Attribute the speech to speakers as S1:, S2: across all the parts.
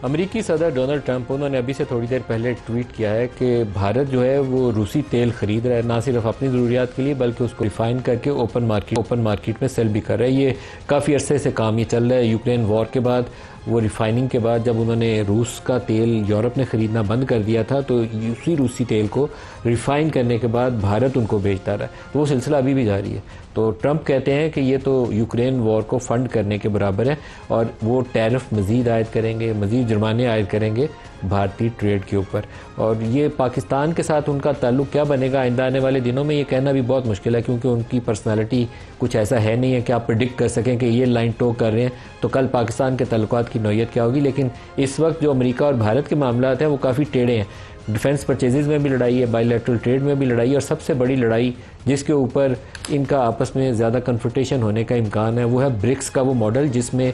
S1: अमेरिकी सदर Donald Trump उन्होंने अभी से थोड़ी देर पहले ट्वीट किया है कि भारत जो है वो रूसी तेल खरीद रहा है, ना सिर्फ अपनी ज़रूरियात के लिए बल्कि उसको रिफाइन करके ओपन मार्केट में सेल भी कर रहा है। ये काफ़ी अरसे से काम ये चल रहा है। यूक्रेन वॉर के बाद, वो रिफाइनिंग के बाद जब उन्होंने रूस का तेल यूरोप ने ख़रीदना बंद कर दिया था, तो उसी रूसी तेल को रिफाइन करने के बाद भारत उनको बेचता रहा है। तो वो सिलसिला अभी भी जारी है। तो ट्रंप कहते हैं कि ये तो यूक्रेन वॉर को फंड करने के बराबर है और वो टैरिफ मज़ीद आयद करेंगे, मज़ीद जुर्माने आयद करेंगे भारतीय ट्रेड के ऊपर। और ये पाकिस्तान के साथ उनका ताल्लुक क्या बनेगा आइंदा आने वाले दिनों में, ये कहना भी बहुत मुश्किल है, क्योंकि उनकी पर्सनालिटी कुछ ऐसा है नहीं है कि आप प्रेडिक्ट कर सकें कि ये लाइन टो कर रहे हैं तो कल पाकिस्तान के ताल्लुकात की नौयत क्या होगी। लेकिन इस वक्त जो अमेरिका और भारत के मामलात हैं वो काफ़ी टेढ़े हैं। डिफेंस परचेजेस में भी लड़ाई है, बायलैटरल ट्रेड में भी लड़ाई है, और सबसे बड़ी लड़ाई जिसके ऊपर इनका आपस में ज़्यादा कन्फ्रंटेशन होने का इम्कान है वो है ब्रिक्स का वो मॉडल, जिसमें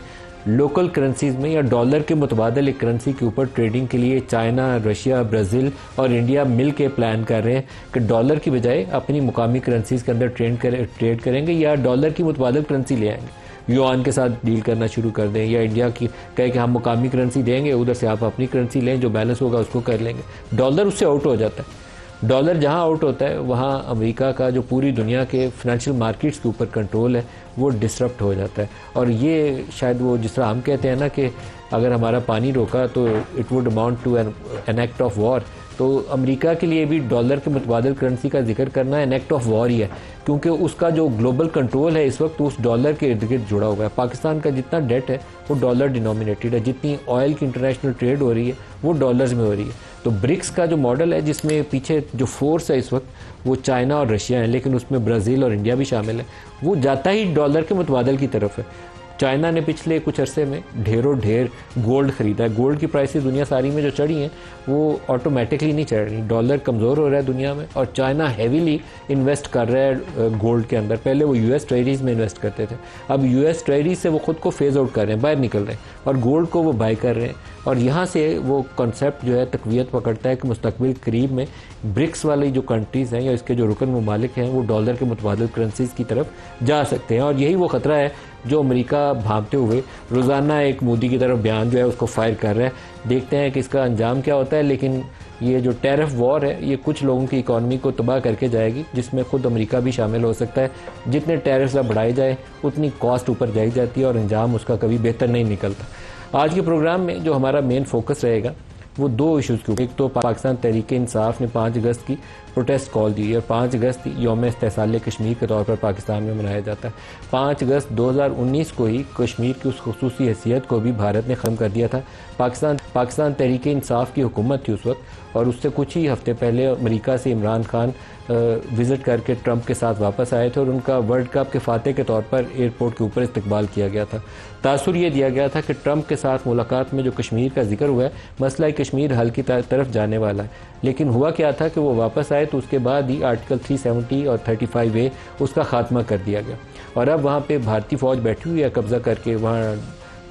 S1: लोकल करेंसीज में या डॉलर के मुतबादल एक करेंसी के ऊपर ट्रेडिंग के लिए चाइना, रशिया, ब्राज़ील और इंडिया मिल के प्लान कर रहे हैं कि डॉलर की बजाय अपनी मुकामी करेंसीज के अंदर ट्रेड करेंगे या डॉलर की मुतबादल करेंसी ले आएंगे, युआन के साथ डील करना शुरू कर दें, या इंडिया की कहे कि हम मुकामी करेंसी देंगे, उधर से आप अपनी करेंसी लें, जो बैलेंस होगा उसको कर लेंगे। डॉलर उससे आउट हो जाता है। डॉलर जहां आउट होता है वहां अमेरिका का जो पूरी दुनिया के फाइनेंशियल मार्केट्स के ऊपर कंट्रोल है वो डिसरप्ट हो जाता है। और ये शायद वो जिस तरह हम कहते हैं ना कि अगर हमारा पानी रोका तो it would amount to an act of war, तो अमेरिका के लिए भी डॉलर के मुतबादल करेंसी का जिक्र करना एन एक्ट ऑफ वॉर ही है, क्योंकि उसका जो ग्लोबल कंट्रोल है इस वक्त उस डॉलर के इर्द गिर्द जुड़ा हुआ है। पाकिस्तान का जितना डेट है वो डॉलर डिनोमिनेटेड है, जितनी ऑयल की इंटरनेशनल ट्रेड हो रही है वो डॉलर्स में हो रही है। तो ब्रिक्स का जो मॉडल है जिसमें पीछे जो फोर्स है इस वक्त वो चाइना और रशिया है, लेकिन उसमें ब्राज़ील और इंडिया भी शामिल है, वो जाता ही डॉलर के मुतबादल की तरफ है। चाइना ने पिछले कुछ अरसे में ढेरों ढेर गोल्ड ख़रीदा है। गोल्ड की प्राइसेस दुनिया सारी में जो चढ़ी हैं वो ऑटोमेटिकली नहीं चढ़ रही, डॉलर कमज़ोर हो रहा है दुनिया में और चाइना हैवीली इन्वेस्ट कर रहा है गोल्ड के अंदर। पहले वो यूएस ट्रेजरीज में इन्वेस्ट करते थे, अब यूएस ट्रेजरीज से वो ख़ुद को फेज आउट कर रहे हैं, बाहर निकल रहे हैं और गोल्ड को वो बाय कर रहे हैं। और यहाँ से वो कॉन्सेप्ट जो है तकवीत पकड़ता है कि मुस्तकबिल करीब में ब्रिक्स वाली जो कंट्रीज़ हैं या इसके जो रुकन ममालिक हैं वो डॉलर के मुतबादल करेंसीज की तरफ जा सकते हैं। और यही वो ख़तरा है जो अमेरिका भागते हुए रोज़ाना एक मोदी की तरफ बयान जो है उसको फायर कर रहा है। देखते हैं कि इसका अंजाम क्या होता है, लेकिन ये जो टैरिफ वॉर है ये कुछ लोगों की इकॉनमी को तबाह करके जाएगी, जिसमें खुद अमेरिका भी शामिल हो सकता है। जितने टैरिफ्स बढ़ाए जाए उतनी कॉस्ट ऊपर जाई जाती है और अंजाम उसका कभी बेहतर नहीं निकलता। आज के प्रोग्राम में जो हमारा मेन फोकस रहेगा वो दो इशूज़ के ऊपर। एक तो पाकिस्तान तहरीक-ए-इंसाफ ने 5 अगस्त की प्रोटेस्ट कॉल दी है और 5 अगस्त यौम इस्तेसाल कश्मीर के तौर पर पाकिस्तान में मनाया जाता है। 5 अगस्त 2019 को ही कश्मीर की उस खुसूसी हैसियत को भी भारत ने ख़त्म कर दिया था। पाकिस्तान तहरीक-ए-इंसाफ की हुकूमत थी उस वक्त, और उससे कुछ ही हफ्ते पहले अमेरिका से इमरान खान विज़िट करके ट्रंप के साथ वापस आए थे और उनका वर्ल्ड कप के फातह के तौर पर एयरपोर्ट के ऊपर इस्तकबाल किया गया था। तासुर ये दिया गया था कि ट्रंप के साथ मुलाकात में जो कश्मीर का जिक्र हुआ है, मसला कश्मीर हल की तरफ जाने वाला है। लेकिन हुआ क्या था कि वो वापस आए तो उसके बाद ही आर्टिकल 370 और 35A उसका खात्मा कर दिया गया और अब वहाँ पे भारतीय फ़ौज बैठी हुई है कब्ज़ा करके। वहाँ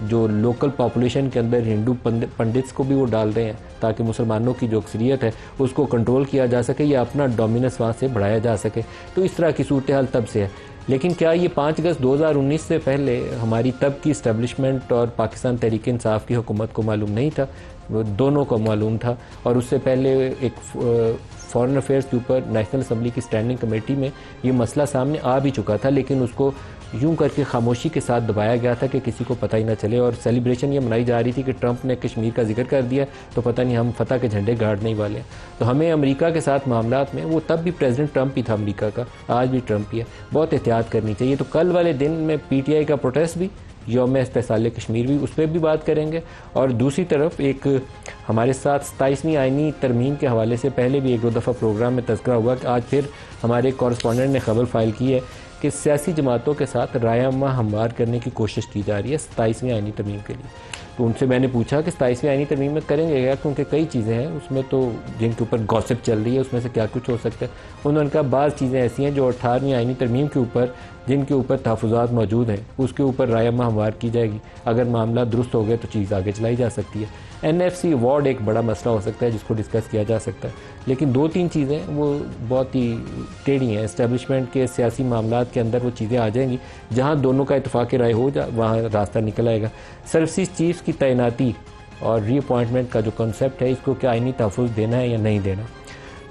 S1: जो लोकल पॉपुलेशन के अंदर हिंदू पंडित्स को भी वो डाल रहे हैं ताकि मुसलमानों की जो अक्सरियत है उसको कंट्रोल किया जा सके या अपना डोमिनेंस वहाँ से बढ़ाया जा सके। तो इस तरह की सूरत हाल तब से है। लेकिन क्या ये 5 अगस्त 2019 से पहले हमारी तब की इस्टेब्लिशमेंट और पाकिस्तान तहरीक-ए-इंसाफ की हुकूमत को मालूम नहीं था? वो दोनों को मालूम था। और उससे पहले एक फॉरेन अफेयर्स के ऊपर नेशनल असम्बली की स्टैंडिंग कमेटी में ये मसला सामने आ भी चुका था, लेकिन उसको यूं करके खामोशी के साथ दबाया गया था कि किसी को पता ही ना चले। और सेलिब्रेशन ये मनाई जा रही थी कि ट्रंप ने कश्मीर का जिक्र कर दिया तो पता नहीं हम फतह के झंडे गाड़ने ही वाले हैं। तो हमें अमेरिका के साथ मामलात में, वो तब भी प्रेसिडेंट ट्रंप ही था अमेरिका का, आज भी ट्रंप ही है, बहुत एहतियात करनी चाहिए। तो कल वाले दिन में PTI का प्रोटेस्ट भी, यौम इस्तेसाल कश्मीर भी, उस पर भी बात करेंगे। और दूसरी तरफ एक हमारे साथ 27वीं आइनी तरमीम के हवाले से पहले भी 1-2 दफ़ा प्रोग्राम में तज़किरा हुआ कि आज फिर हमारे कॉरेस्पॉन्डेंट ने खबर फाइल की है कि सियासी जमातों के साथ रायमा हमवार करने की कोशिश की जा रही है 27वीं आइनी तरमीम के लिए। तो उनसे मैंने पूछा कि 27वीं आइनी तरमीम में करेंगे क्या, क्योंकि कई चीज़ें हैं उसमें तो जिनके ऊपर गॉसिप चल रही है, उसमें से क्या कुछ हो सकता है। उन्होंने कहा बाज़ चीज़ें ऐसी हैं जो 18वीं आइनी तरमीम के ऊपर, जिनके ऊपर तहफ़्फ़ुज़ात मौजूद हैं, उसके ऊपर रायमा हमवार की जाएगी। अगर मामला दुरुस्त हो गए तो चीज़ आगे चलाई जा सकती है। NFC अवार्ड एक बड़ा मसला हो सकता है जिसको डिस्कस किया जा सकता है, लेकिन 2-3 चीज़ें वो बहुत ही टेढ़ी हैं। इस्टेब्लिशमेंट के सियासी मामलात के अंदर वो चीज़ें आ जाएंगी जहाँ दोनों का इत्तेफाक राय हो, वहाँ रास्ता निकल आएगा। सर्विसेज चीफ्स की तैनाती और रीअपॉइंटमेंट का जो कॉन्सेप्ट है इसको क्या आइनी तहफ़्फ़ुज़ देना है या नहीं देना,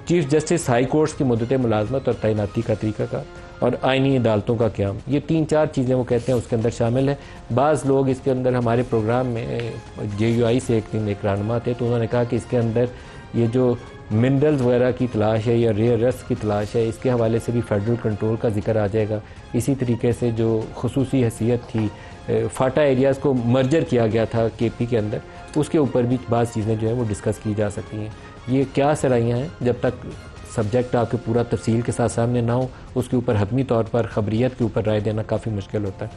S1: चीफ जस्टिस हाई कोर्ट्स की मुद्दत मुलाजमत और तैनाती का तरीक़ाकार, और आइनी अदालतों का क़याम, ये 3-4 चीज़ें वो कहते हैं उसके अंदर शामिल है। बाज़ लोग इसके अंदर हमारे प्रोग्राम में JUI से एक दिन एक रहनुमा थे, तो उन्होंने कहा कि इसके अंदर ये जो मिनरल्स वगैरह की तलाश है या रेयर अर्थ्स की तलाश है, इसके हवाले से भी फेडरल कंट्रोल का जिक्र आ जाएगा। इसी तरीके से जो खुसूसी हैसियत थी, फाटा एरियाज़ को मर्जर किया गया था KP के अंदर, उसके ऊपर भी बाज़ चीज़ें जो है वो डिस्कस की जा सकती हैं। ये क्या सराहियाँ हैं, जब तक सब्जेक्ट आपके पूरा तफसील के साथ सामने ना हो उसके ऊपर हतमी तौर पर खबरियत के ऊपर राय देना काफ़ी मुश्किल होता है।